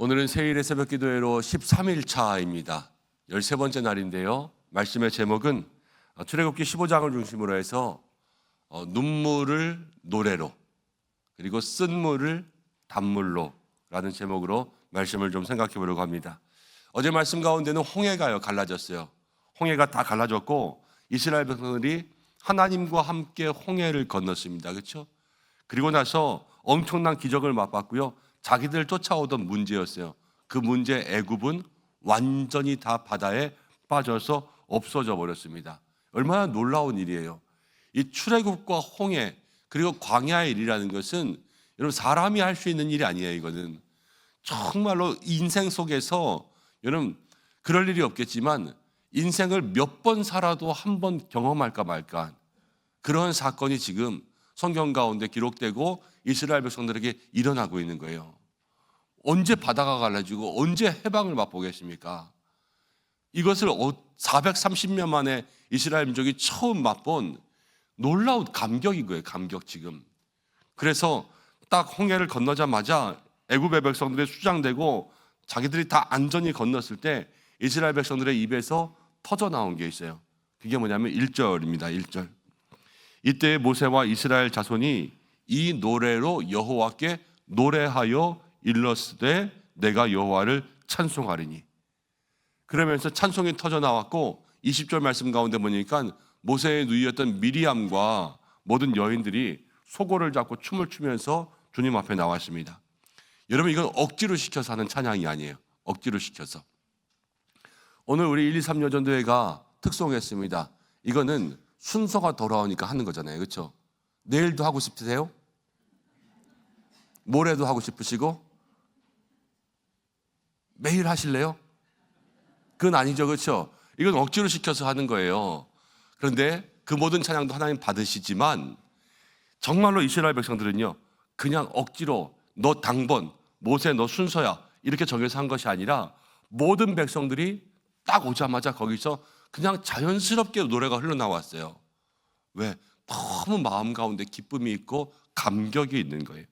오늘은 세일의 새벽 기도회로 13일 차입니다. 13번째 날인데요. 말씀의 제목은 출애굽기 15장을 중심으로 해서 눈물을 노래로 그리고 쓴물을 단물로 라는 제목으로 말씀을 좀 생각해 보려고 합니다. 어제 말씀 가운데는 홍해가요 갈라졌어요. 홍해가 다 갈라졌고 이스라엘 백성들이 하나님과 함께 홍해를 건넜습니다. 그렇죠? 그리고 나서 엄청난 기적을 맛봤고요. 자기들 쫓아오던 문제였어요. 그 문제 애굽은 완전히 다 바다에 빠져서 없어져 버렸습니다. 얼마나 놀라운 일이에요. 이 출애굽과 홍해 그리고 광야의 일이라는 것은 여러분 사람이 할 수 있는 일이 아니에요. 이거는 정말로 인생 속에서 여러분 그럴 일이 없겠지만 인생을 몇 번 살아도 한 번 경험할까 말까 그런 사건이 지금 성경 가운데 기록되고 이스라엘 백성들에게 일어나고 있는 거예요. 언제 바다가 갈라지고 언제 해방을 맛보겠습니까? 이것을 430년 만에 이스라엘 민족이 처음 맛본 놀라운 감격인 거예요. 감격 지금. 그래서 딱 홍해를 건너자마자 애굽의 백성들이 수장되고 자기들이 다 안전히 건넜을 때 이스라엘 백성들의 입에서 터져 나온 게 있어요. 그게 뭐냐면 1절입니다. 1절. 이때 모세와 이스라엘 자손이 이 노래로 여호와께 노래하여 일렀으되 내가 여호와를 찬송하리니. 그러면서 찬송이 터져 나왔고 20절 말씀 가운데 보니까 모세의 누이였던 미리암과 모든 여인들이 소고를 잡고 춤을 추면서 주님 앞에 나왔습니다. 여러분 이건 억지로 시켜서 하는 찬양이 아니에요. 억지로 시켜서. 오늘 우리 123 여전도회가 특송했습니다. 이거는 순서가 돌아오니까 하는 거잖아요. 그렇죠? 내일도 하고 싶으세요? 모레도 하고 싶으시고? 매일 하실래요? 그건 아니죠. 그렇죠? 이건 억지로 시켜서 하는 거예요. 그런데 그 모든 찬양도 하나님 받으시지만 정말로 이스라엘 백성들은요. 그냥 억지로 너 당번, 모세 너 순서야 이렇게 정해서 한 것이 아니라 모든 백성들이 딱 오자마자 거기서 그냥 자연스럽게 노래가 흘러나왔어요. 왜? 너무 마음 가운데 기쁨이 있고 감격이 있는 거예요.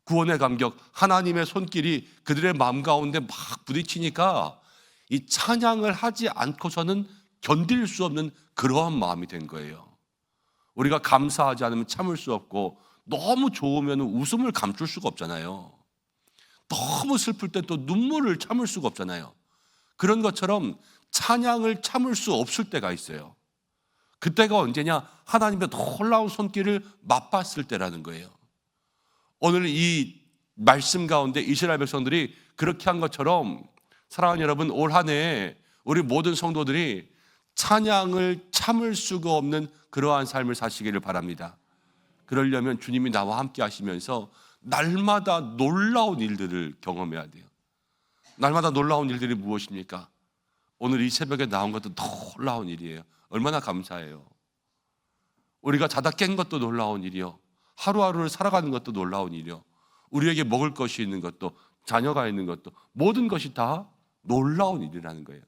구원의 감격, 하나님의 손길이 그들의 마음 가운데 막 부딪히니까 이 찬양을 하지 않고서는 견딜 수 없는 그러한 마음이 된 거예요. 우리가 감사하지 않으면 참을 수 없고 너무 좋으면 웃음을 감출 수가 없잖아요. 너무 슬플 때 또 눈물을 참을 수가 없잖아요. 그런 것처럼 찬양을 참을 수 없을 때가 있어요. 그때가 언제냐? 하나님의 놀라운 손길을 맛봤을 때라는 거예요. 오늘 이 말씀 가운데 이스라엘 백성들이 그렇게 한 것처럼 사랑하는 여러분 올 한 해 우리 모든 성도들이 찬양을 참을 수가 없는 그러한 삶을 사시기를 바랍니다. 그러려면 주님이 나와 함께 하시면서 날마다 놀라운 일들을 경험해야 돼요. 날마다 놀라운 일들이 무엇입니까? 오늘 이 새벽에 나온 것도 놀라운 일이에요. 얼마나 감사해요. 우리가 자다 깬 것도 놀라운 일이요. 하루하루를 살아가는 것도 놀라운 일이요. 우리에게 먹을 것이 있는 것도 자녀가 있는 것도 모든 것이 다 놀라운 일이라는 거예요.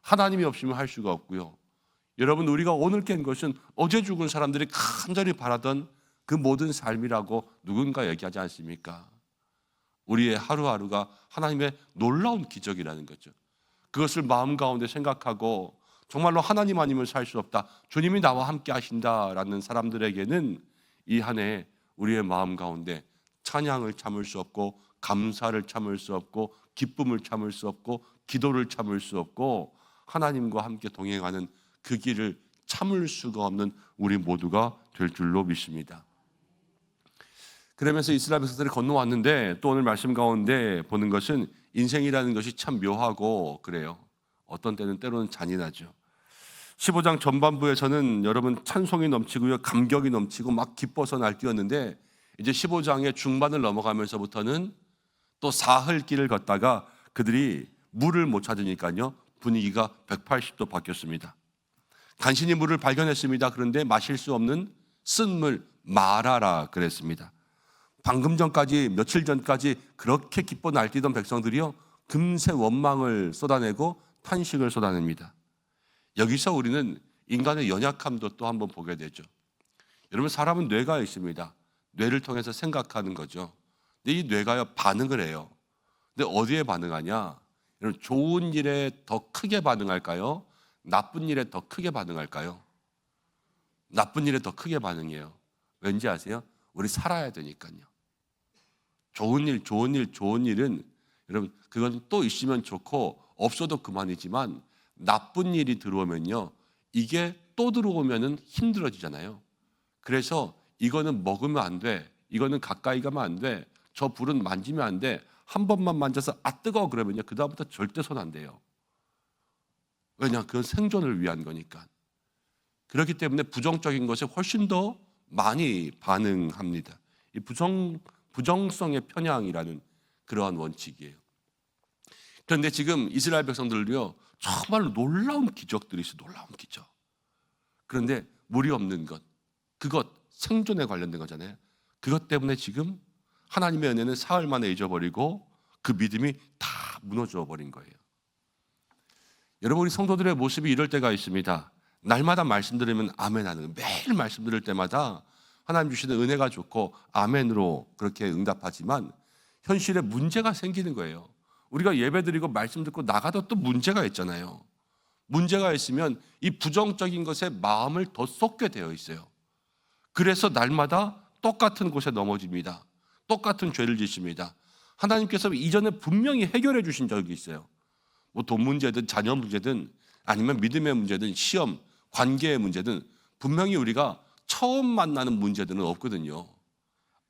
하나님이 없으면 할 수가 없고요. 여러분 우리가 오늘 깬 것은 어제 죽은 사람들이 간절히 바라던 그 모든 삶이라고 누군가 얘기하지 않습니까? 우리의 하루하루가 하나님의 놀라운 기적이라는 거죠. 그것을 마음 가운데 생각하고 정말로 하나님 아니면 살 수 없다. 주님이 나와 함께 하신다라는 사람들에게는 이 한 해 우리의 마음 가운데 찬양을 참을 수 없고 감사를 참을 수 없고 기쁨을 참을 수 없고 기도를 참을 수 없고 하나님과 함께 동행하는 그 길을 참을 수가 없는 우리 모두가 될 줄로 믿습니다. 그러면서 이스라엘 백성들이 건너왔는데 또 오늘 말씀 가운데 보는 것은 인생이라는 것이 참 묘하고 그래요. 어떤 때는 때로는 잔인하죠. 15장 전반부에서는 여러분 찬송이 넘치고요. 감격이 넘치고 막 기뻐서 날뛰었는데 이제 15장의 중반을 넘어가면서부터는 또 사흘길을 걷다가 그들이 물을 못 찾으니까요. 분위기가 180도 바뀌었습니다. 간신히 물을 발견했습니다. 그런데 마실 수 없는 쓴물 마라라 그랬습니다. 방금 전까지 며칠 전까지 그렇게 기뻐 날뛰던 백성들이요. 금세 원망을 쏟아내고 탄식을 쏟아냅니다. 여기서 우리는 인간의 연약함도 또 한번 보게 되죠. 여러분 사람은 뇌가 있습니다. 뇌를 통해서 생각하는 거죠. 근데 이 뇌가요 반응을 해요. 근데 어디에 반응하냐? 여러분, 좋은 일에 더 크게 반응할까요? 나쁜 일에 더 크게 반응할까요? 나쁜 일에 더 크게 반응해요. 왠지 아세요? 우리 살아야 되니까요. 좋은 일은 여러분, 그건 또 있으면 좋고 없어도 그만이지만 나쁜 일이 들어오면요, 이게 또 들어오면은 힘들어지잖아요. 그래서 이거는 먹으면 안 돼, 이거는 가까이 가면 안 돼, 저 불은 만지면 안 돼, 한 번만 만져서 아 뜨거워 그러면요, 그 다음부터 절대 손 안 대요. 왜냐? 그건 생존을 위한 거니까. 그렇기 때문에 부정적인 것에 훨씬 더 많이 반응합니다. 이 부정성의 편향이라는 그러한 원칙이에요. 그런데 지금 이스라엘 백성들도요, 정말로 놀라운 기적들이 있어요. 놀라운 기적. 그런데 물이 없는 것, 그것 생존에 관련된 거잖아요. 그것 때문에 지금 하나님의 은혜는 사흘 만에 잊어버리고 그 믿음이 다 무너져 버린 거예요. 여러분, 우리 성도들의 모습이 이럴 때가 있습니다. 날마다 말씀 들으면 아멘하는, 매일 말씀 들을 때마다 하나님 주시는 은혜가 좋고 아멘으로 그렇게 응답하지만 현실에 문제가 생기는 거예요. 우리가 예배드리고 말씀 듣고 나가도 또 문제가 있잖아요. 문제가 있으면 이 부정적인 것에 마음을 더 쏟게 되어 있어요. 그래서 날마다 똑같은 곳에 넘어집니다. 똑같은 죄를 짓습니다. 하나님께서 이전에 분명히 해결해 주신 적이 있어요. 뭐 돈 문제든 자녀 문제든 아니면 믿음의 문제든 시험, 관계의 문제든 분명히 우리가 처음 만나는 문제들은 없거든요.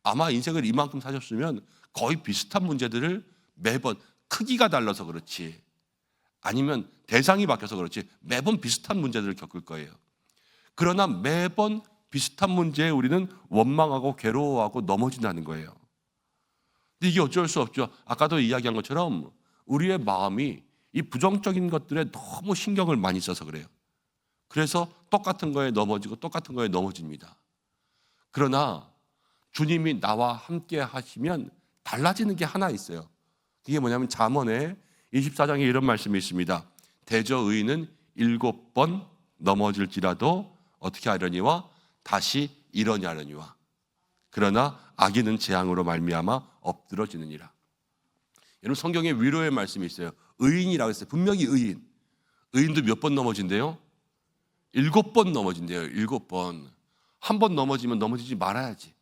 아마 인생을 이만큼 사셨으면 거의 비슷한 문제들을 매번, 크기가 달라서 그렇지 아니면 대상이 바뀌어서 그렇지 매번 비슷한 문제들을 겪을 거예요. 그러나 매번 비슷한 문제에 우리는 원망하고 괴로워하고 넘어진다는 거예요. 근데 이게 어쩔 수 없죠. 아까도 이야기한 것처럼 우리의 마음이 이 부정적인 것들에 너무 신경을 많이 써서 그래요. 그래서 똑같은 거에 넘어지고 똑같은 거에 넘어집니다. 그러나 주님이 나와 함께 하시면 달라지는 게 하나 있어요. 그게 뭐냐면 잠언의 24장에 이런 말씀이 있습니다. 대저 의인은 7번 넘어질지라도 어떻게 하려니와 다시 일어나려니와 그러나 악인은 재앙으로 말미암아 엎드러지느니라. 여러분, 성경에 위로의 말씀이 있어요. 의인이라고 했어요. 분명히 의인. 의인도 몇 번 넘어진대요? 7번 넘어진대요. 7번. 한 번 넘어지면 넘어지지 말아야지.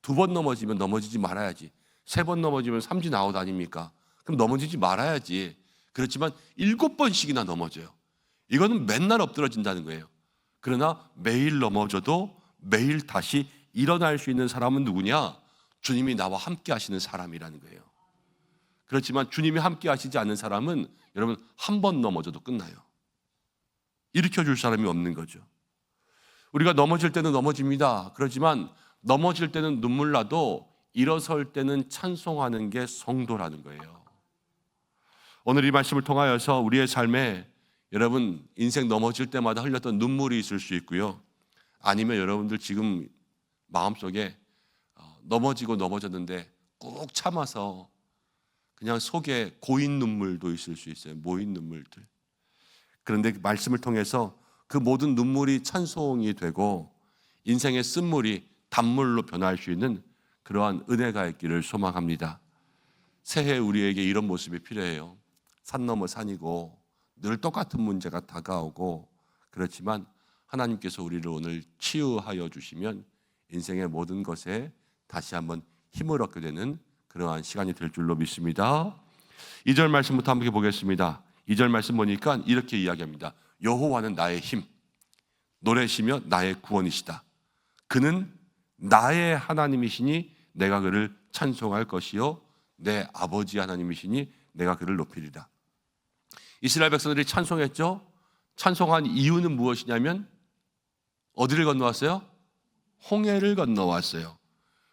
2번 넘어지면 넘어지지 말아야지. 3번 넘어지면 삼진 아웃 아닙니까? 그럼 넘어지지 말아야지. 그렇지만 7번씩이나 넘어져요. 이거는 맨날 엎드러진다는 거예요. 그러나 매일 넘어져도 매일 다시 일어날 수 있는 사람은 누구냐? 주님이 나와 함께 하시는 사람이라는 거예요. 그렇지만 주님이 함께 하시지 않는 사람은 여러분 한 번 넘어져도 끝나요. 일으켜줄 사람이 없는 거죠. 우리가 넘어질 때는 넘어집니다. 그렇지만 넘어질 때는 눈물 나도 일어설 때는 찬송하는 게 성도라는 거예요. 오늘 이 말씀을 통하여서 우리의 삶에 여러분 인생 넘어질 때마다 흘렸던 눈물이 있을 수 있고요. 아니면 여러분들 지금 마음속에 넘어지고 넘어졌는데 꾹 참아서 그냥 속에 고인 눈물도 있을 수 있어요. 모인 눈물들. 그런데 말씀을 통해서 그 모든 눈물이 찬송이 되고 인생의 쓴물이 단물로 변할 수 있는 그러한 은혜가 있기를 소망합니다. 새해 우리에게 이런 모습이 필요해요. 산 넘어 산이고 늘 똑같은 문제가 다가오고 그렇지만 하나님께서 우리를 오늘 치유하여 주시면 인생의 모든 것에 다시 한번 힘을 얻게 되는 그러한 시간이 될 줄로 믿습니다. 2절 말씀부터 함께 보겠습니다. 2절 말씀 보니까 이렇게 이야기합니다. 여호와는 나의 힘, 노래시며 나의 구원이시다. 그는 나의 하나님이시니 내가 그를 찬송할 것이요 내 아버지 하나님이시니 내가 그를 높이리라. 이스라엘 백성들이 찬송했죠. 찬송한 이유는 무엇이냐면 어디를 건너왔어요? 홍해를 건너왔어요.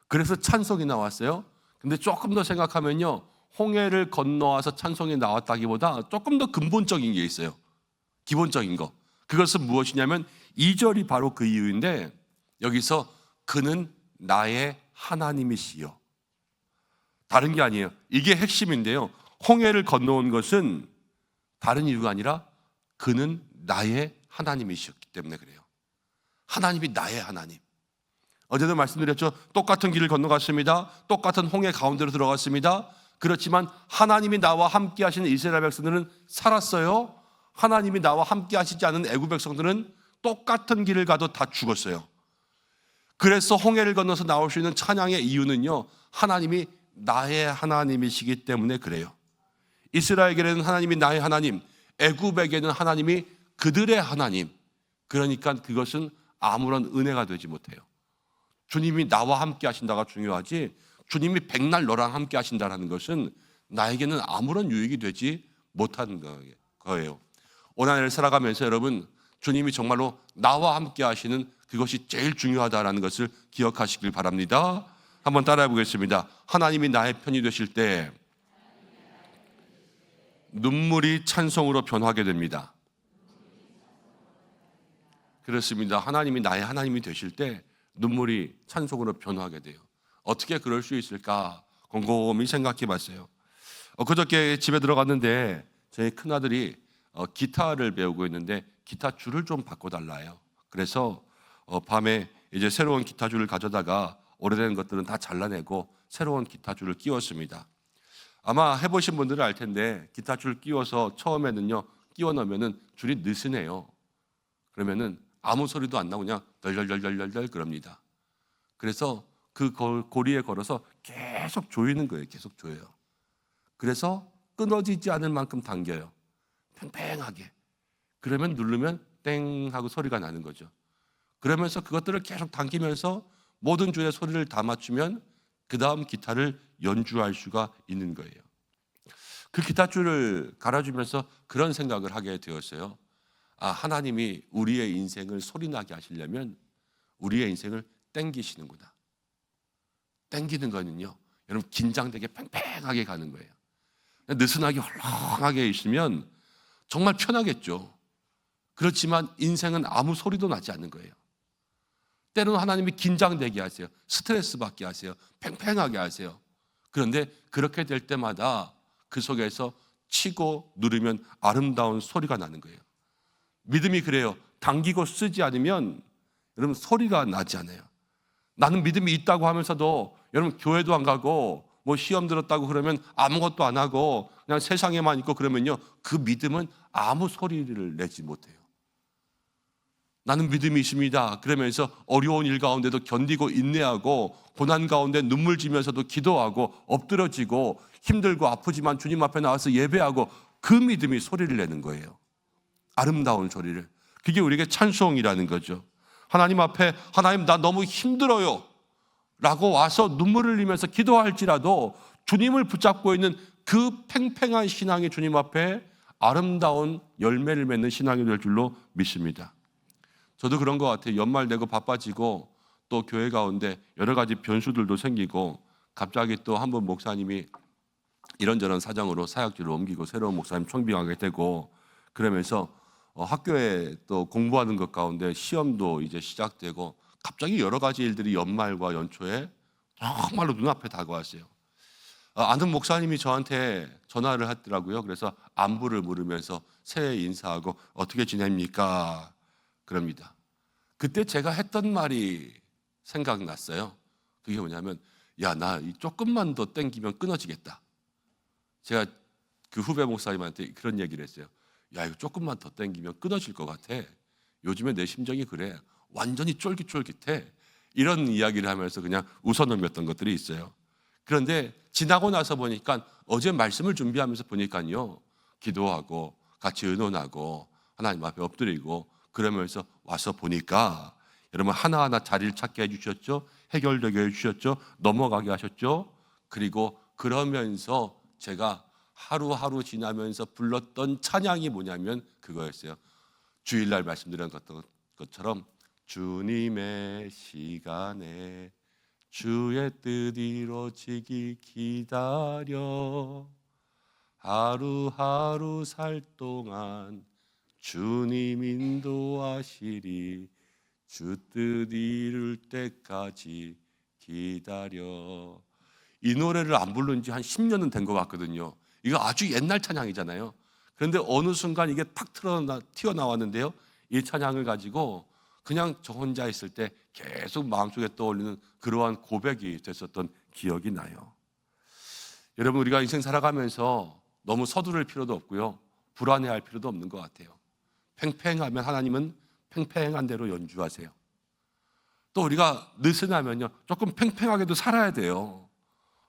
그래서 찬송이 나왔어요. 근데 조금 더 생각하면요, 홍해를 건너와서 찬송이 나왔다기보다 조금 더 근본적인 게 있어요. 기본적인 거. 그것은 무엇이냐면 2절이 바로 그 이유인데 여기서 그는 나의 하나님이시요. 다른 게 아니에요. 이게 핵심인데요. 홍해를 건너온 것은 다른 이유가 아니라 그는 나의 하나님이셨기 때문에 그래요. 하나님이 나의 하나님. 어제도 말씀드렸죠. 똑같은 길을 건너갔습니다. 똑같은 홍해 가운데로 들어갔습니다. 그렇지만 하나님이 나와 함께 하시는 이스라엘 백성들은 살았어요. 하나님이 나와 함께 하시지 않은 애굽 백성들은 똑같은 길을 가도 다 죽었어요. 그래서 홍해를 건너서 나올 수 있는 찬양의 이유는요, 하나님이 나의 하나님이시기 때문에 그래요. 이스라엘에게는 하나님이 나의 하나님, 애굽에게는 하나님이 그들의 하나님. 그러니까 그것은 아무런 은혜가 되지 못해요. 주님이 나와 함께 하신다가 중요하지, 주님이 백날 너랑 함께 하신다는 것은 나에게는 아무런 유익이 되지 못하는 거예요. 오늘 한 해를 살아가면서 여러분, 주님이 정말로 나와 함께 하시는 그것이 제일 중요하다는 것을 기억하시길 바랍니다. 한번 따라해 보겠습니다. 하나님이 나의 편이 되실 때 눈물이 찬송으로 변하게 됩니다. 그렇습니다. 하나님이 나의 하나님이 되실 때 눈물이 찬송으로 변하게 돼요. 어떻게 그럴 수 있을까 곰곰이 생각해 봤어요. 그저께 집에 들어갔는데 저희 큰아들이 기타를 배우고 있는데 기타 줄을 좀 바꿔달라요. 그래서 밤에 이제 새로운 기타 줄을 가져다가 오래된 것들은 다 잘라내고 새로운 기타 줄을 끼웠습니다. 아마 해보신 분들은 알 텐데 기타 줄 끼워서 처음에는요, 끼워 넣으면은 줄이 느슨해요. 그러면은 아무 소리도 안 나고 그냥 덜덜덜덜덜 그럽니다. 그래서 그 고리에 걸어서 계속 조이는 거예요. 계속 조여요. 그래서 끊어지지 않을 만큼 당겨요. 팽팽하게. 그러면 누르면 땡 하고 소리가 나는 거죠. 그러면서 그것들을 계속 당기면서 모든 줄의 소리를 다 맞추면 그 다음 기타를 연주할 수가 있는 거예요. 그 기타 줄을 갈아주면서 그런 생각을 하게 되었어요. 하나님이 우리의 인생을 소리나게 하시려면 우리의 인생을 땡기시는구나. 땡기는 거는요, 여러분 긴장되게 팽팽하게 가는 거예요. 느슨하게 헐렁하게 있으면 정말 편하겠죠. 그렇지만 인생은 아무 소리도 나지 않는 거예요. 때로는 하나님이 긴장되게 하세요. 스트레스 받게 하세요. 팽팽하게 하세요. 그런데 그렇게 될 때마다 그 속에서 치고 누르면 아름다운 소리가 나는 거예요. 믿음이 그래요. 당기고 쓰지 않으면 여러분 소리가 나지 않아요. 나는 믿음이 있다고 하면서도 여러분 교회도 안 가고 뭐 시험 들었다고 그러면 아무것도 안 하고 그냥 세상에만 있고 그러면요, 그 믿음은 아무 소리를 내지 못해요. 나는 믿음이 있습니다. 그러면서 어려운 일 가운데도 견디고 인내하고 고난 가운데 눈물 지면서도 기도하고 엎드러지고 힘들고 아프지만 주님 앞에 나와서 예배하고 그 믿음이 소리를 내는 거예요. 아름다운 소리를. 그게 우리에게 찬송이라는 거죠. 하나님 앞에 하나님 나 너무 힘들어요 라고 와서 눈물을 흘리면서 기도할지라도 주님을 붙잡고 있는 그 팽팽한 신앙이 주님 앞에 아름다운 열매를 맺는 신앙이 될 줄로 믿습니다. 저도 그런 것 같아요. 연말 되고 바빠지고 또 교회 가운데 여러 가지 변수들도 생기고 갑자기 또 한 번 목사님이 이런저런 사정으로 사역지를 옮기고 새로운 목사님 청빙하게 되고 그러면서 학교에 또 공부하는 것 가운데 시험도 이제 시작되고 갑자기 여러 가지 일들이 연말과 연초에 정말로 눈앞에 다가왔어요. 아는 목사님이 저한테 전화를 하더라고요. 그래서 안부를 물으면서 새해 인사하고 어떻게 지냅니까? 그럽니다. 그때 제가 했던 말이 생각났어요. 그게 뭐냐면 야, 나 조금만 더 땡기면 끊어지겠다. 제가 그 후배 목사님한테 그런 얘기를 했어요. 야, 이거 조금만 더 땡기면 끊어질 것 같아. 요즘에 내 심정이 그래. 완전히 쫄깃쫄깃해. 이런 이야기를 하면서 그냥 웃어넘겼던 것들이 있어요. 그런데 지나고 나서 보니까 어제 말씀을 준비하면서 보니까요, 기도하고 같이 의논하고 하나님 앞에 엎드리고 그러면서 와서 보니까 여러분 하나하나 자리를 찾게 해주셨죠. 해결되게 해주셨죠. 넘어가게 하셨죠. 그리고 그러면서 제가 하루하루 지나면서 불렀던 찬양이 뭐냐면 그거였어요. 주일날 말씀드렸던 것처럼 주님의 시간에 주의 뜻 이루어지기 기다려 하루하루 살 동안 주님 인도하시리 주 뜻 이룰 때까지 기다려. 이 노래를 안 부른 지 한 10년은 된 것 같거든요. 이거 아주 옛날 찬양이잖아요. 그런데 어느 순간 이게 탁 튀어나왔는데요. 이 찬양을 가지고 그냥 저 혼자 있을 때 계속 마음속에 떠올리는 그러한 고백이 됐었던 기억이 나요. 여러분, 우리가 인생 살아가면서 너무 서두를 필요도 없고요, 불안해할 필요도 없는 것 같아요. 팽팽하면 하나님은 팽팽한 대로 연주하세요. 또 우리가 느슨하면요, 조금 팽팽하게도 살아야 돼요.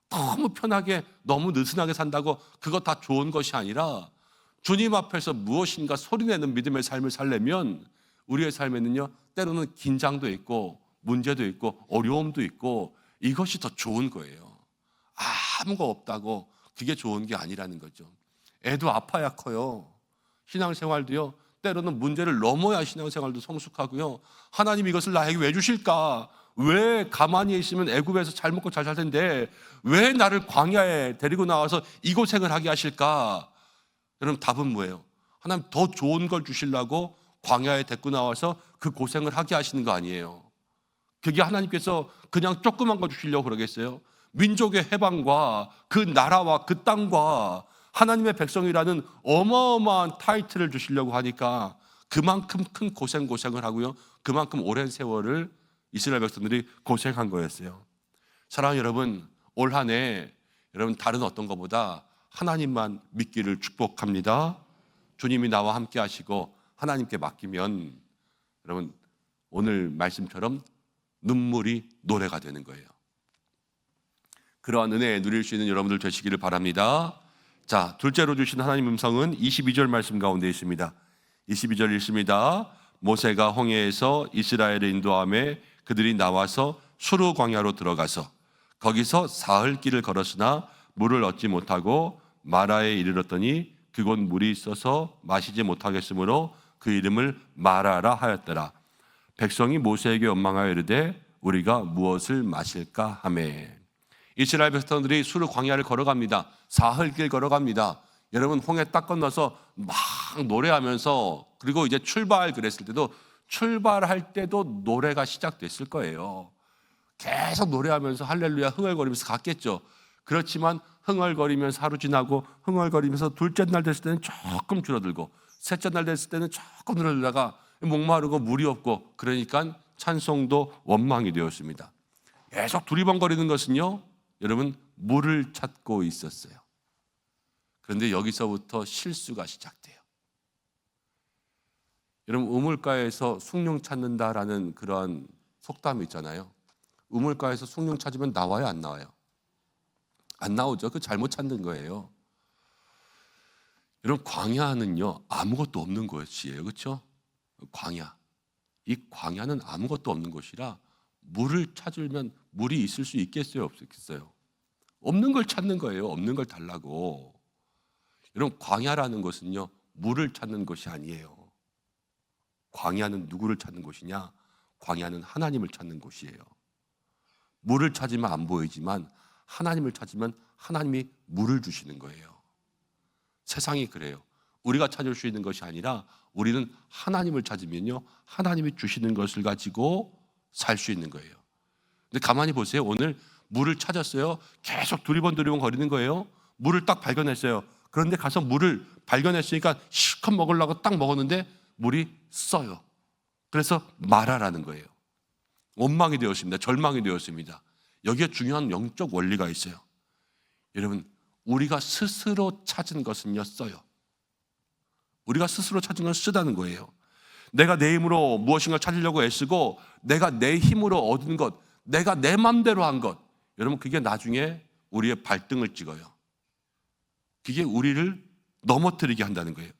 너무 편하게, 너무 느슨하게 산다고 그거 다 좋은 것이 아니라 주님 앞에서 무엇인가 소리내는 믿음의 삶을 살려면 우리의 삶에는요, 때로는 긴장도 있고 문제도 있고 어려움도 있고 이것이 더 좋은 거예요. 아무거 없다고 그게 좋은 게 아니라는 거죠. 애도 아파야 커요. 신앙생활도요, 때로는 문제를 넘어야 신앙생활도 성숙하고요. 하나님 이것을 나에게 왜 주실까? 왜 가만히 있으면 애굽에서 잘 먹고 잘 살 텐데 왜 나를 광야에 데리고 나와서 이 고생을 하게 하실까? 여러분, 답은 뭐예요? 하나님 더 좋은 걸 주시려고 광야에 데리고 나와서 그 고생을 하게 하시는 거 아니에요. 그게 하나님께서 그냥 조그만 거 주시려고 그러겠어요? 민족의 해방과 그 나라와 그 땅과 하나님의 백성이라는 어마어마한 타이틀을 주시려고 하니까 그만큼 큰 고생을 하고요, 그만큼 오랜 세월을 이스라엘 백성들이 고생한 거였어요. 사랑하는 여러분, 올 한 해 여러분 다른 어떤 것보다 하나님만 믿기를 축복합니다. 주님이 나와 함께 하시고 하나님께 맡기면 여러분 오늘 말씀처럼 눈물이 노래가 되는 거예요. 그러한 은혜 누릴 수 있는 여러분들 되시기를 바랍니다. 자, 둘째로 주신 하나님 음성은 22절 말씀 가운데 있습니다. 22절 읽습니다. 모세가 홍해에서 이스라엘을 인도하며 그들이 나와서 수르 광야로 들어가서 거기서 사흘 길을 걸었으나 물을 얻지 못하고 마라에 이르렀더니 그곳 물이 있어서 마시지 못하겠으므로 그 이름을 마라라 하였더라. 백성이 모세에게 원망하여 이르되 우리가 무엇을 마실까 하매. 이스라엘 백성들이 수르 광야를 걸어갑니다. 사흘 길 걸어갑니다. 여러분, 홍해 딱 건너서 막 노래하면서, 그리고 이제 출발 그랬을 때도, 출발할 때도 노래가 시작됐을 거예요. 계속 노래하면서 할렐루야 흥얼거리면서 갔겠죠. 그렇지만 흥얼거리면서 하루 지나고 흥얼거리면서 둘째 날 됐을 때는 조금 줄어들고 셋째 날 됐을 때는 조금 늘어들다가 목마르고 물이 없고, 그러니까 찬송도 원망이 되었습니다. 계속 두리번거리는 것은요, 여러분, 물을 찾고 있었어요. 그런데 여기서부터 실수가 시작돼요. 여러분, 우물가에서 숭늉 찾는다라는 그런 속담이 있잖아요. 우물가에서 숭늉 찾으면 나와요, 안 나와요? 안 나오죠. 그 잘못 찾는 거예요. 여러분, 광야는요 아무것도 없는 곳이에요. 그렇죠? 광야, 이 광야는 아무것도 없는 곳이라 물을 찾으면 물이 있을 수 있겠어요, 없겠어요? 없는 걸 찾는 거예요. 없는 걸 달라고. 여러분, 광야라는 것은요 물을 찾는 것이 아니에요. 광야는 누구를 찾는 곳이냐? 광야는 하나님을 찾는 곳이에요. 물을 찾으면 안 보이지만 하나님을 찾으면 하나님이 물을 주시는 거예요. 세상이 그래요. 우리가 찾을 수 있는 것이 아니라 우리는 하나님을 찾으면요 하나님이 주시는 것을 가지고 살 수 있는 거예요. 근데 가만히 보세요. 오늘 물을 찾았어요. 계속 두리번 거리는 거예요. 물을 딱 발견했어요. 그런데 가서 물을 발견했으니까 실컷 먹으려고 딱 먹었는데 물이 써요. 그래서 마라라는 거예요. 원망이 되었습니다. 절망이 되었습니다. 여기에 중요한 영적 원리가 있어요. 여러분, 우리가 스스로 찾은 것은요 써요. 우리가 스스로 찾은 건 쓰다는 거예요. 내가 내 힘으로 무엇인가 찾으려고 애쓰고 내가 내 힘으로 얻은 것, 내가 내 맘대로 한 것, 여러분 그게 나중에 우리의 발등을 찍어요. 그게 우리를 넘어뜨리게 한다는 거예요.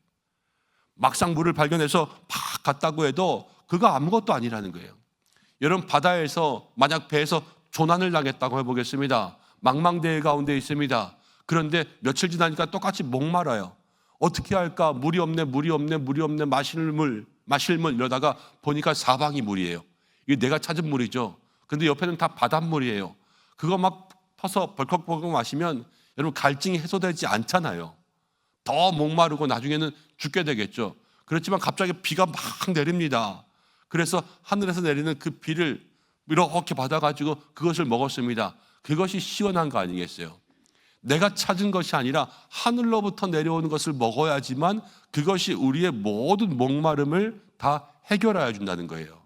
막상 물을 발견해서 팍 갔다고 해도 그거 아무것도 아니라는 거예요. 여러분, 바다에서 만약 배에서 조난을 당했다고 해보겠습니다. 망망대해 가운데 있습니다. 그런데 며칠 지나니까 똑같이 목말라요. 어떻게 할까? 물이 없네, 마실 물 이러다가 보니까 사방이 물이에요. 이게 내가 찾은 물이죠. 근데 옆에는 다 바닷물이에요. 그거 막 퍼서 벌컥벌컥 마시면 여러분 갈증이 해소되지 않잖아요. 더 목마르고 나중에는 죽게 되겠죠. 그렇지만 갑자기 비가 막 내립니다. 그래서 하늘에서 내리는 그 비를 이렇게 받아가지고 그것을 먹었습니다. 그것이 시원한 거 아니겠어요? 내가 찾은 것이 아니라 하늘로부터 내려오는 것을 먹어야지만 그것이 우리의 모든 목마름을 다 해결하여 준다는 거예요.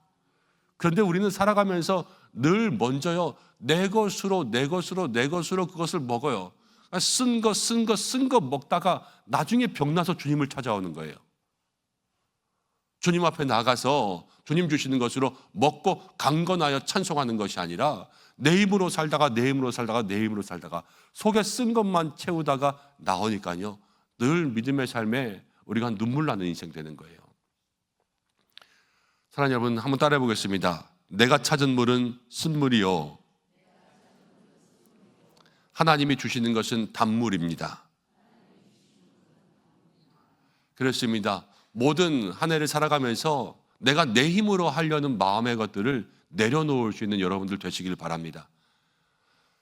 그런데 우리는 살아가면서 늘 먼저요 내 것으로 그것을 먹어요. 쓴 거 먹다가 나중에 병나서 주님을 찾아오는 거예요. 주님 앞에 나가서 주님 주시는 것으로 먹고 강건하여 찬송하는 것이 아니라 내 힘으로 살다가 속에 쓴 것만 채우다가 나오니까요, 늘 믿음의 삶에 우리가 눈물 나는 인생 되는 거예요. 사랑하는 여러분, 한번 따라해 보겠습니다. 내가 찾은 물은 쓴물이요, 하나님이 주시는 것은 단물입니다. 그렇습니다. 모든 한 해를 살아가면서 내가 내 힘으로 하려는 마음의 것들을 내려놓을 수 있는 여러분들 되시길 바랍니다.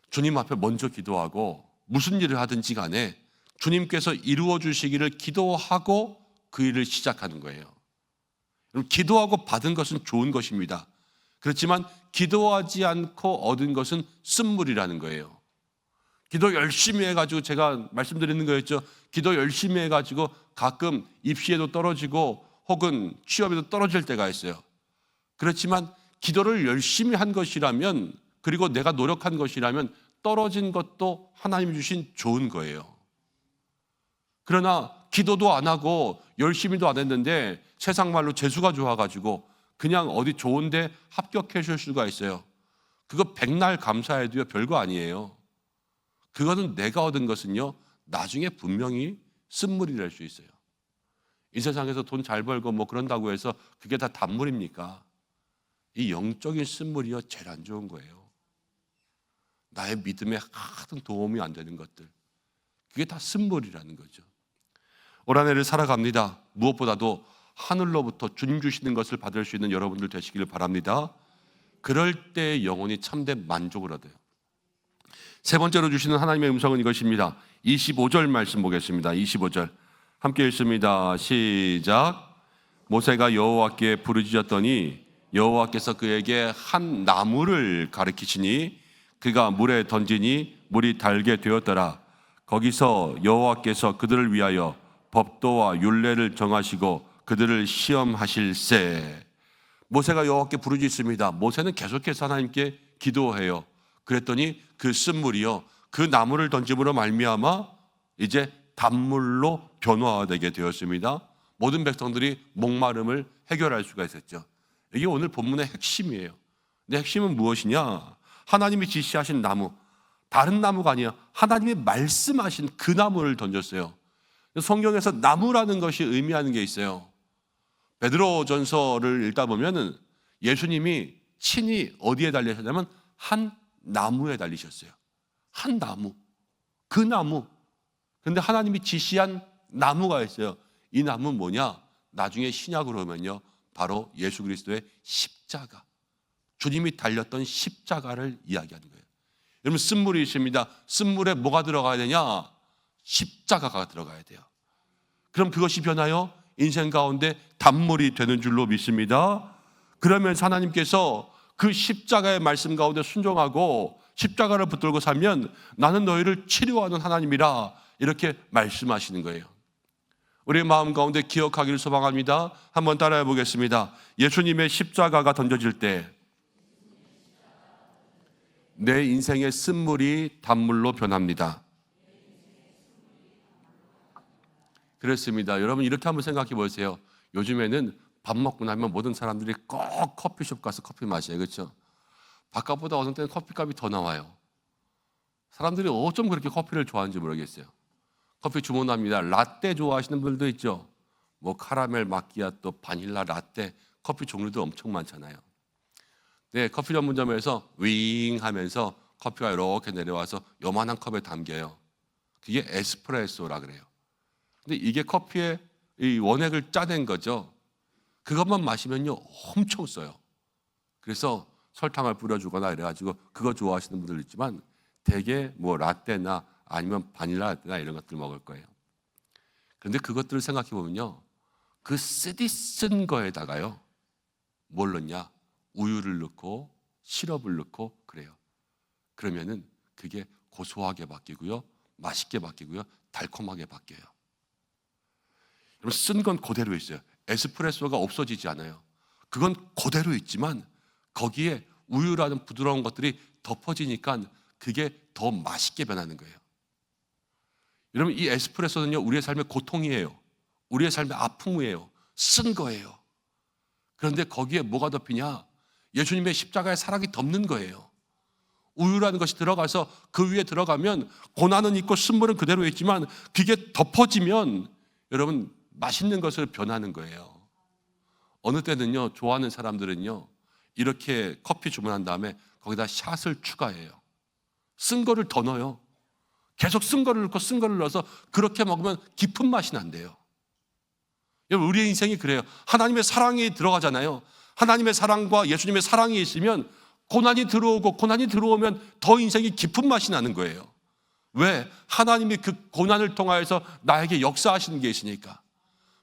주님 앞에 먼저 기도하고 무슨 일을 하든지 간에 주님께서 이루어 주시기를 기도하고 그 일을 시작하는 거예요. 여러분, 기도하고 받은 것은 좋은 것입니다. 그렇지만 기도하지 않고 얻은 것은 쓴물이라는 거예요. 기도 열심히 해가지고, 제가 말씀드리는 거였죠. 기도 열심히 해가지고 가끔 입시에도 떨어지고 혹은 취업에도 떨어질 때가 있어요. 그렇지만 기도를 열심히 한 것이라면, 그리고 내가 노력한 것이라면 떨어진 것도 하나님이 주신 좋은 거예요. 그러나 기도도 안 하고 열심히도 안 했는데 세상 말로 재수가 좋아가지고 그냥 어디 좋은데 합격해 줄 수가 있어요. 그거 백날 감사해도요 별거 아니에요. 그거는 내가 얻은 것은요 나중에 분명히 쓴물이 될 수 있어요. 이 세상에서 돈 잘 벌고 뭐 그런다고 해서 그게 다 단물입니까? 이 영적인 쓴물이요 제일 안 좋은 거예요. 나의 믿음에 하등 도움이 안 되는 것들, 그게 다 쓴물이라는 거죠. 올 한 해를 살아갑니다. 무엇보다도 하늘로부터 주님 주시는 것을 받을 수 있는 여러분들 되시기를 바랍니다. 그럴 때 영혼이 참된 만족을 얻어요. 세 번째로 주시는 하나님의 음성은 이것입니다. 25절 말씀 보겠습니다. 25절 함께 읽습니다. 시작. 모세가 여호와께 부르짖었더니 여호와께서 그에게 한 나무를 가리키시니 그가 물에 던지니 물이 달게 되었더라. 거기서 여호와께서 그들을 위하여 법도와 율례를 정하시고 그들을 시험하실세. 모세가 여호와께 부르짖습니다. 모세는 계속해서 하나님께 기도해요. 그랬더니 그 쓴물이요 그 나무를 던짐으로 말미암아 이제 단물로 변화되게 되었습니다. 모든 백성들이 목마름을 해결할 수가 있었죠. 이게 오늘 본문의 핵심이에요. 근데 핵심은 무엇이냐? 하나님이 지시하신 나무, 다른 나무가 아니야. 하나님이 말씀하신 그 나무를 던졌어요. 성경에서 나무라는 것이 의미하는 게 있어요. 베드로전서를 읽다 보면은 예수님이 친히 어디에 달리셨냐면 한 나무에 달리셨어요. 한 나무, 그 나무. 근데 하나님이 지시한 나무가 있어요. 이 나무는 뭐냐? 나중에 신약으로 오면요 바로 예수 그리스도의 십자가, 주님이 달렸던 십자가를 이야기하는 거예요. 여러분, 쓴물이 있습니다. 쓴물에 뭐가 들어가야 되냐? 십자가가 들어가야 돼요. 그럼 그것이 변하여 인생 가운데 단물이 되는 줄로 믿습니다. 그러면서 하나님께서 그 십자가의 말씀 가운데 순종하고 십자가를 붙들고 살면 나는 너희를 치료하는 하나님이라 이렇게 말씀하시는 거예요. 우리의 마음 가운데 기억하기를 소망합니다. 한번 따라해 보겠습니다. 예수님의 십자가가 던져질 때 내 인생의 쓴물이 단물로 변합니다. 그렇습니다. 여러분, 이렇게 한번 생각해 보세요. 요즘에는 밥 먹고 나면 모든 사람들이 꼭 커피숍 가서 커피 마셔요. 그렇죠? 바깥보다 어느 때는 커피값이 더 나와요. 사람들이 어쩜 그렇게 커피를 좋아하는지 모르겠어요. 커피 주문합니다. 라떼 좋아하시는 분들도 있죠. 뭐 카라멜 마키아토, 바닐라 라떼, 커피 종류도 엄청 많잖아요. 네, 커피 전문점에서 윙 하면서 커피가 이렇게 내려와서 요만한 컵에 담겨요. 그게 에스프레소라 그래요. 근데 이게 커피의 이 원액을 짜낸 거죠. 그것만 마시면요 엄청 써요. 그래서 설탕을 뿌려주거나 이래가지고 그거 좋아하시는 분들 있지만 대개 뭐 라떼나 아니면 바닐라 라떼나 이런 것들 먹을 거예요. 그런데 그것들을 생각해 보면요 그 쓰디 쓴 거에다가요 뭘 넣냐? 우유를 넣고 시럽을 넣고 그래요. 그러면은 그게 고소하게 바뀌고요, 맛있게 바뀌고요, 달콤하게 바뀌어요. 여러분, 쓴 건 그대로 있어요. 에스프레소가 없어지지 않아요. 그건 그대로 있지만 거기에 우유라는 부드러운 것들이 덮어지니까 그게 더 맛있게 변하는 거예요. 여러분, 이 에스프레소는요, 우리의 삶의 고통이에요. 우리의 삶의 아픔이에요. 쓴 거예요. 그런데 거기에 뭐가 덮이냐? 예수님의 십자가의 사랑이 덮는 거예요. 우유라는 것이 들어가서 그 위에 들어가면 고난은 있고 쓴물은 그대로 있지만 그게 덮어지면 여러분 맛있는 것으로 변하는 거예요. 어느 때는요, 좋아하는 사람들은요, 이렇게 커피 주문한 다음에 거기다 샷을 추가해요. 쓴 거를 더 넣어요. 계속 쓴 거를 넣고 쓴 거를 넣어서 그렇게 먹으면 깊은 맛이 난대요. 여러분, 우리의 인생이 그래요. 하나님의 사랑이 들어가잖아요. 하나님의 사랑과 예수님의 사랑이 있으면 고난이 들어오고, 고난이 들어오면 더 인생이 깊은 맛이 나는 거예요. 왜? 하나님이 그 고난을 통하여서 나에게 역사하시는 게 있으니까.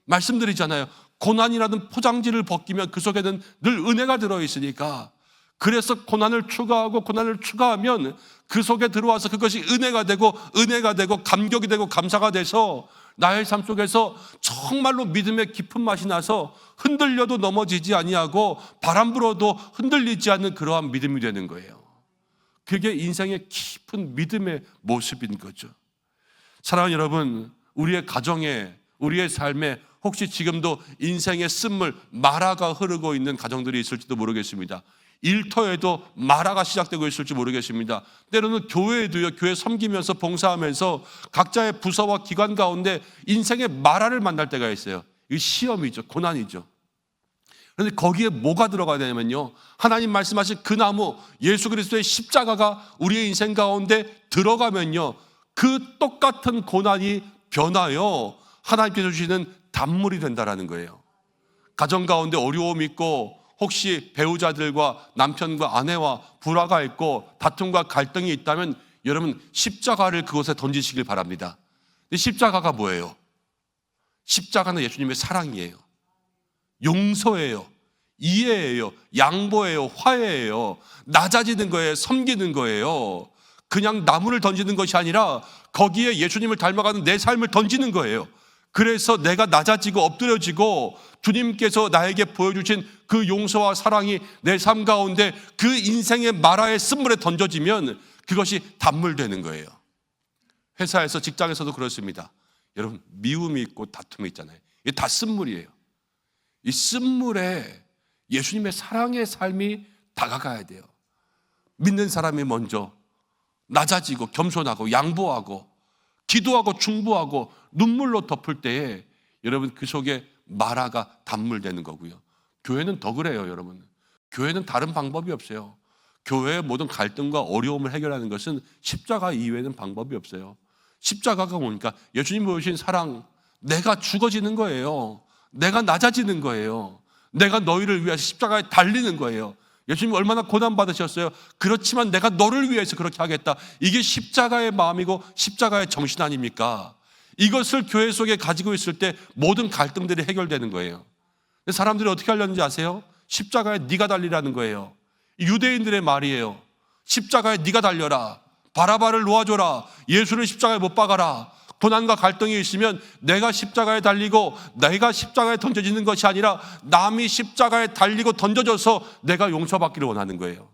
말씀드리잖아요. 고난이라는 포장지를 벗기면 그 속에는 늘 은혜가 들어있으니까. 그래서 고난을 추가하고 고난을 추가하면 그 속에 들어와서 그것이 은혜가 되고 감격이 되고 감사가 돼서 나의 삶 속에서 정말로 믿음의 깊은 맛이 나서 흔들려도 넘어지지 아니하고 바람 불어도 흔들리지 않는 그러한 믿음이 되는 거예요. 그게 인생의 깊은 믿음의 모습인 거죠. 사랑하는 여러분, 우리의 가정에, 우리의 삶에 혹시 지금도 인생의 쓴물, 마라가 흐르고 있는 가정들이 있을지도 모르겠습니다. 일터에도 마라가 시작되고 있을지 모르겠습니다. 때로는 교회에도요, 교회 섬기면서 봉사하면서 각자의 부서와 기관 가운데 인생의 마라를 만날 때가 있어요. 이 시험이죠, 고난이죠. 그런데 거기에 뭐가 들어가야 되냐면요, 하나님 말씀하신 그 나무 예수 그리스도의 십자가가 우리의 인생 가운데 들어가면요, 그 똑같은 고난이 변하여 하나님께서 주시는 단물이 된다라는 거예요. 가정 가운데 어려움이 있고 혹시 배우자들과 남편과 아내와 불화가 있고 다툼과 갈등이 있다면 여러분 십자가를 그곳에 던지시길 바랍니다. 근데 십자가가 뭐예요? 십자가는 예수님의 사랑이에요. 용서예요. 이해예요. 양보예요. 화해예요. 낮아지는 거예요. 섬기는 거예요. 그냥 나무를 던지는 것이 아니라 거기에 예수님을 닮아가는 내 삶을 던지는 거예요. 그래서 내가 낮아지고 엎드려지고 주님께서 나에게 보여주신 그 용서와 사랑이 내 삶 가운데 그 인생의 마라의 쓴물에 던져지면 그것이 단물되는 거예요. 회사에서, 직장에서도 그렇습니다. 여러분, 미움이 있고 다툼이 있잖아요. 이게 다 쓴물이에요. 이 쓴물에 예수님의 사랑의 삶이 다가가야 돼요. 믿는 사람이 먼저 낮아지고 겸손하고 양보하고 기도하고 중보하고 눈물로 덮을 때에 여러분 그 속에 마라가 단물되는 거고요. 교회는 더 그래요, 여러분. 교회는 다른 방법이 없어요. 교회의 모든 갈등과 어려움을 해결하는 것은 십자가 이외에는 방법이 없어요. 십자가가 뭡니까? 예수님 보여주신 사랑, 내가 죽어지는 거예요. 내가 낮아지는 거예요. 내가 너희를 위해서 십자가에 달리는 거예요. 예수님 얼마나 고난받으셨어요. 그렇지만 내가 너를 위해서 그렇게 하겠다. 이게 십자가의 마음이고 십자가의 정신 아닙니까? 이것을 교회 속에 가지고 있을 때 모든 갈등들이 해결되는 거예요. 사람들이 어떻게 하려는지 아세요? 십자가에 네가 달리라는 거예요. 유대인들의 말이에요. 십자가에 네가 달려라. 바라바를 놓아줘라. 예수를 십자가에 못 박아라. 고난과 갈등이 있으면 내가 십자가에 달리고 내가 십자가에 던져지는 것이 아니라 남이 십자가에 달리고 던져져서 내가 용서받기를 원하는 거예요.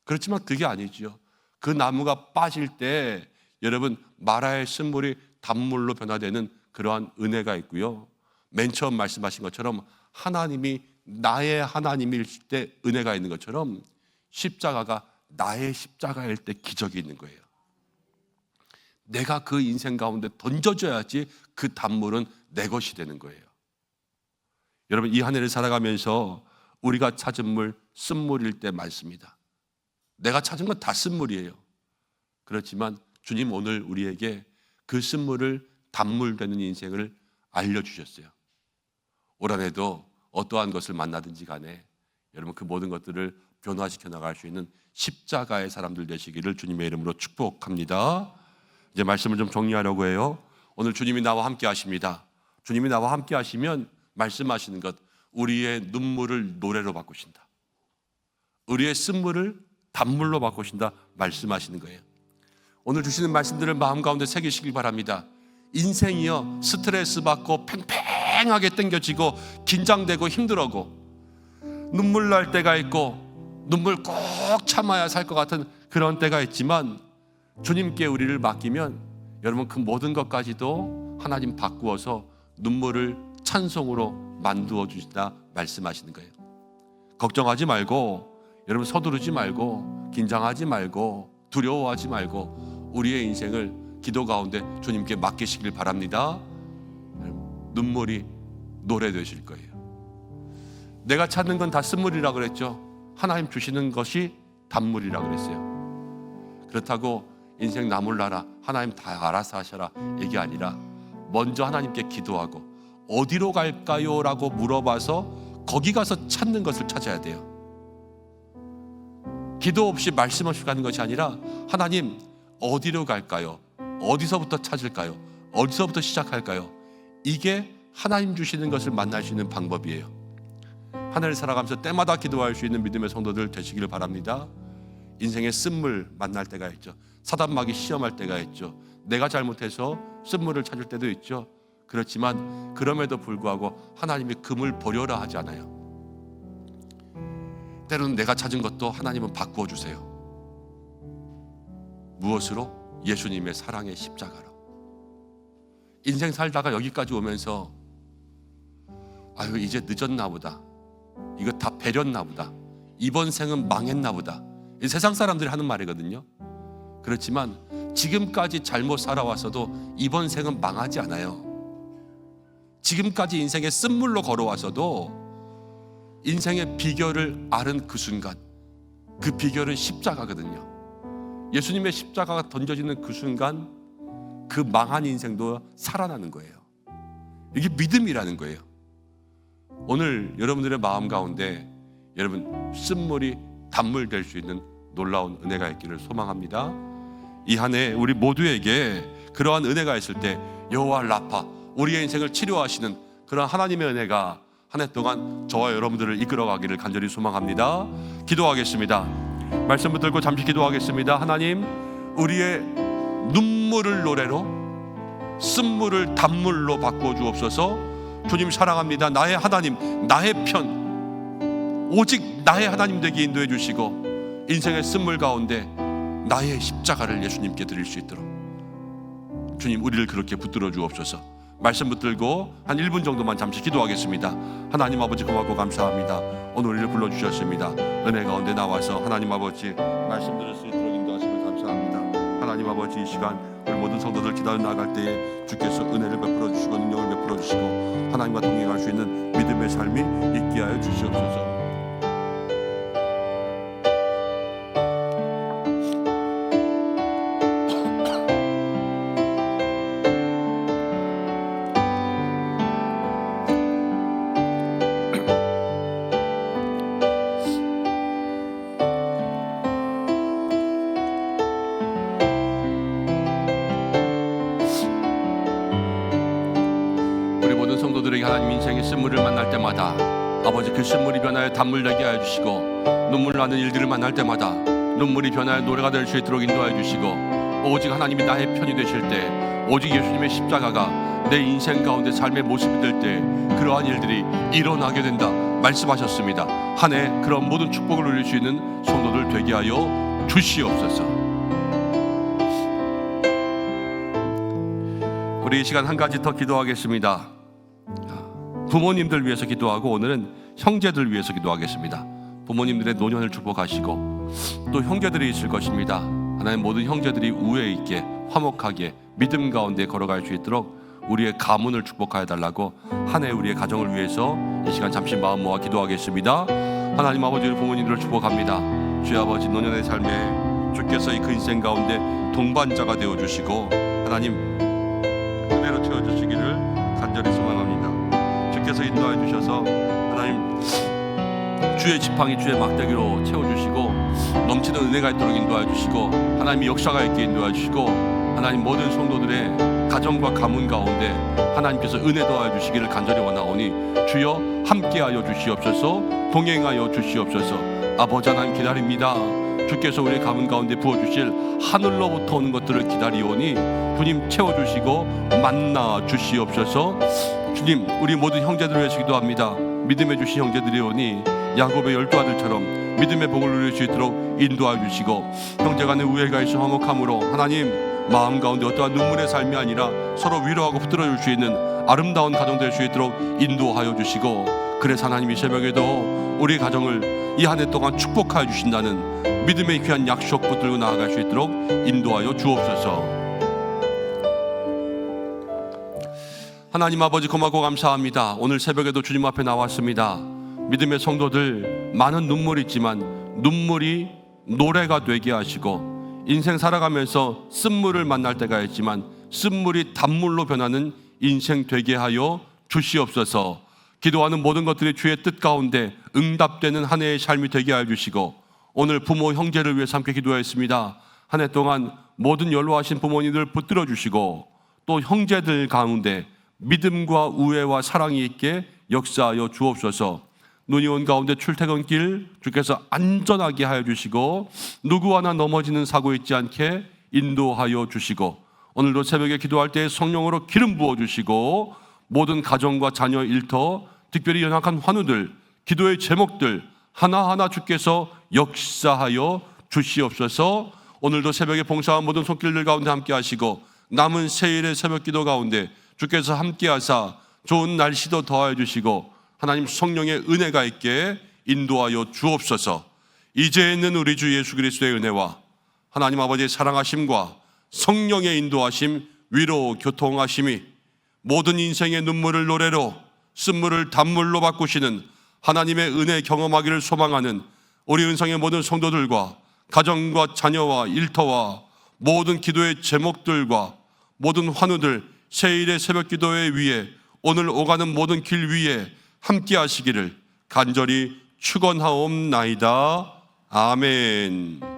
그렇지만 그게 아니죠. 그 나무가 빠질 때 여러분 마라의 쓴물이 단물로 변화되는 그러한 은혜가 있고요. 맨 처음 말씀하신 것처럼 하나님이 나의 하나님일 때 은혜가 있는 것처럼 십자가가 나의 십자가일 때 기적이 있는 거예요. 내가 그 인생 가운데 던져줘야지 그 단물은 내 것이 되는 거예요. 여러분 이 한 해를 살아가면서 우리가 찾은 물 쓴물일 때 많습니다. 내가 찾은 건 다 쓴물이에요. 그렇지만 주님 오늘 우리에게 그 쓴물을 단물되는 인생을 알려주셨어요. 올 한 해도 어떠한 것을 만나든지 간에 여러분 그 모든 것들을 변화시켜 나갈 수 있는 십자가의 사람들 되시기를 주님의 이름으로 축복합니다. 이제 말씀을 좀 정리하려고 해요. 오늘 주님이 나와 함께 하십니다. 주님이 나와 함께 하시면 말씀하시는 것, 우리의 눈물을 노래로 바꾸신다. 우리의 쓴물을 단물로 바꾸신다 말씀하시는 거예요. 오늘 주시는 말씀들을 마음 가운데 새기시길 바랍니다. 인생이요 스트레스 받고 팽팽하게 땡겨지고 긴장되고 힘들어고 눈물 날 때가 있고 눈물 꼭 참아야 살 것 같은 그런 때가 있지만 주님께 우리를 맡기면 여러분 그 모든 것까지도 하나님 바꾸어서 눈물을 찬송으로 만들어 주신다 말씀하시는 거예요. 걱정하지 말고, 여러분 서두르지 말고, 긴장하지 말고, 두려워하지 말고 우리의 인생을 기도 가운데 주님께 맡기시길 바랍니다. 눈물이 노래 되실 거예요. 내가 찾는 건 다 쓴물이라 그랬죠. 하나님 주시는 것이 단물이라 그랬어요. 그렇다고 인생 나 몰라라, 하나님 다 알아서 하셔라 이게 아니라 먼저 하나님께 기도하고 어디로 갈까요? 라고 물어봐서 거기 가서 찾는 것을 찾아야 돼요. 기도 없이 말씀 없이 가는 것이 아니라 하나님 어디로 갈까요? 어디서부터 찾을까요? 어디서부터 시작할까요? 이게 하나님 주시는 것을 만날 수 있는 방법이에요. 하늘을 살아가면서 때마다 기도할 수 있는 믿음의 성도들 되시기를 바랍니다. 인생의 쓴물 만날 때가 있죠. 사단마귀 시험할 때가 있죠. 내가 잘못해서 쓴물을 찾을 때도 있죠. 그렇지만 그럼에도 불구하고 하나님이 금을 버려라 하지 않아요. 때로는 내가 찾은 것도 하나님은 바꾸어 주세요. 무엇으로? 예수님의 사랑의 십자가로. 인생 살다가 여기까지 오면서 아유 이제 늦었나 보다, 이거 다 배렸나 보다, 이번 생은 망했나 보다, 세상 사람들이 하는 말이거든요. 그렇지만 지금까지 잘못 살아왔어도 이번 생은 망하지 않아요. 지금까지 인생의 쓴물로 걸어와서도 인생의 비결을 아는 그 순간, 그 비결은 십자가거든요. 예수님의 십자가가 던져지는 그 순간 그 망한 인생도 살아나는 거예요. 이게 믿음이라는 거예요. 오늘 여러분들의 마음 가운데 여러분 쓴물이 단물 될 수 있는 놀라운 은혜가 있기를 소망합니다. 이 한 해 우리 모두에게 그러한 은혜가 있을 때 여호와 라파, 우리의 인생을 치료하시는 그런 하나님의 은혜가 한 해 동안 저와 여러분들을 이끌어가기를 간절히 소망합니다. 기도하겠습니다. 말씀 붙들고 잠시 기도하겠습니다. 하나님, 우리의 눈물을 노래로, 쓴물을 단물로 바꾸어 주옵소서. 주님 사랑합니다. 나의 하나님, 나의 편, 오직 나의 하나님 되게 인도해 주시고 인생의 쓴물 가운데 나의 십자가를 예수님께 드릴 수 있도록 주님 우리를 그렇게 붙들어 주옵소서. 말씀 붙들고 한 1분 정도만 잠시 기도하겠습니다. 하나님 아버지 고맙고 감사합니다. 오늘 우리를 불러주셨습니다. 은혜 가운데 나와서 하나님 아버지 말씀 들을 수 있도록 인도하시면 감사합니다. 하나님 아버지 이 시간 우리 모든 성도들 기다려 나갈 때에 주께서 은혜를 베풀어 주시고 능력을 베풀어 주시고 하나님과 동행할 수 있는 믿음의 삶이 있게 하여 주시옵소서. 하나님 인생의 쓴물을 만날 때마다 아버지 그 쓴물이 변하여 단물 되게 하여 주시고 눈물 나는 일들을 만날 때마다 눈물이 변하여 노래가 될 수 있도록 인도하여 주시고 오직 하나님이 나의 편이 되실 때 오직 예수님의 십자가가 내 인생 가운데 삶의 모습이 될 때 그러한 일들이 일어나게 된다 말씀하셨습니다. 한 해 그런 모든 축복을 누릴 수 있는 성도들 되게 하여 주시옵소서. 우리 이 시간 한 가지 더 기도하겠습니다. 부모님들 위해서 기도하고 오늘은 형제들 위해서 기도하겠습니다. 부모님들의 노년을 축복하시고 또 형제들이 있을 것입니다. 하나님 모든 형제들이 우애 있게 화목하게 믿음 가운데 걸어갈 수 있도록 우리의 가문을 축복하여 달라고 한 해 우리의 가정을 위해서 이 시간 잠시 마음 모아 기도하겠습니다. 하나님 아버지 우리 부모님들을 축복합니다. 주의 아버지 노년의 삶에 주께서 이 그 인생 가운데 동반자가 되어주시고 하나님 그대로 채워주시기를 간절히 소망합니다. 주께서 인도해 주셔서 하나님 주의 지팡이 주의 막대기로 채워주시고 넘치는 은혜가 있도록 인도해 주시고 하나님이 역사가 있게 인도해 주시고 하나님 모든 성도들의 가정과 가문 가운데 하나님께서 은혜 더하여 주시기를 간절히 원하오니 주여 함께하여 주시옵소서. 동행하여 주시옵소서. 아버지 하나님 기다립니다. 주께서 우리의 가문 가운데 부어주실 하늘로부터 오는 것들을 기다리오니 주님 채워주시고 만나 주시옵소서. 주님 우리 모든 형제들을 위해서 기도합니다. 믿음의 주신 형제들이 오니 야곱의 12 아들처럼 믿음의 복을 누릴 수 있도록 인도하여 주시고 형제간의 우애가 있어 화목함으로 하나님 마음 가운데 어떠한 눈물의 삶이 아니라 서로 위로하고 붙들어줄 수 있는 아름다운 가정 될 수 있도록 인도하여 주시고, 그래서 하나님 이 새벽에도 우리 가정을 이 한 해 동안 축복하여 주신다는 믿음의 귀한 약속 붙들고 나아갈 수 있도록 인도하여 주옵소서. 하나님 아버지, 고맙고 감사합니다. 오늘 새벽에도 주님 앞에 나왔습니다. 믿음의 성도들, 많은 눈물이 있지만 눈물이 노래가 되게 하시고, 인생 살아가면서 쓴물을 만날 때가 있지만 쓴물이 단물로 변하는 인생 되게 하여 주시옵소서. 기도하는 모든 것들이 주의 뜻 가운데 응답되는 한 해의 삶이 되게 하여 주시고, 오늘 부모 형제를 위해서 함께 기도했습니다. 한 해 동안 모든 연로하신 부모님들 붙들어 주시고, 또 형제들 가운데 믿음과 우애와 사랑이 있게 역사하여 주옵소서. 눈이 온 가운데 출퇴근길 주께서 안전하게 하여 주시고, 누구 하나 넘어지는 사고 있지 않게 인도하여 주시고, 오늘도 새벽에 기도할 때 성령으로 기름 부어 주시고, 모든 가정과 자녀 일터, 특별히 연약한 환우들, 기도의 제목들 하나하나 주께서 역사하여 주시옵소서. 오늘도 새벽에 봉사한 모든 손길들 가운데 함께 하시고, 남은 세일의 새벽 기도 가운데 주께서 함께 하사 좋은 날씨도 더하여 주시고, 하나님 성령의 은혜가 있게 인도하여 주옵소서. 이제 있는 우리 주 예수 그리스도의 은혜와 하나님 아버지의 사랑하심과 성령의 인도하심, 위로 교통하심이 모든 인생의 눈물을 노래로, 쓴물을 단물로 바꾸시는 하나님의 은혜 경험하기를 소망하는 우리 은성의 모든 성도들과 가정과 자녀와 일터와 모든 기도의 제목들과 모든 환우들, 세일의 새벽 기도회 위에, 오늘 오가는 모든 길 위에 함께 하시기를 간절히 축원하옵나이다. 아멘.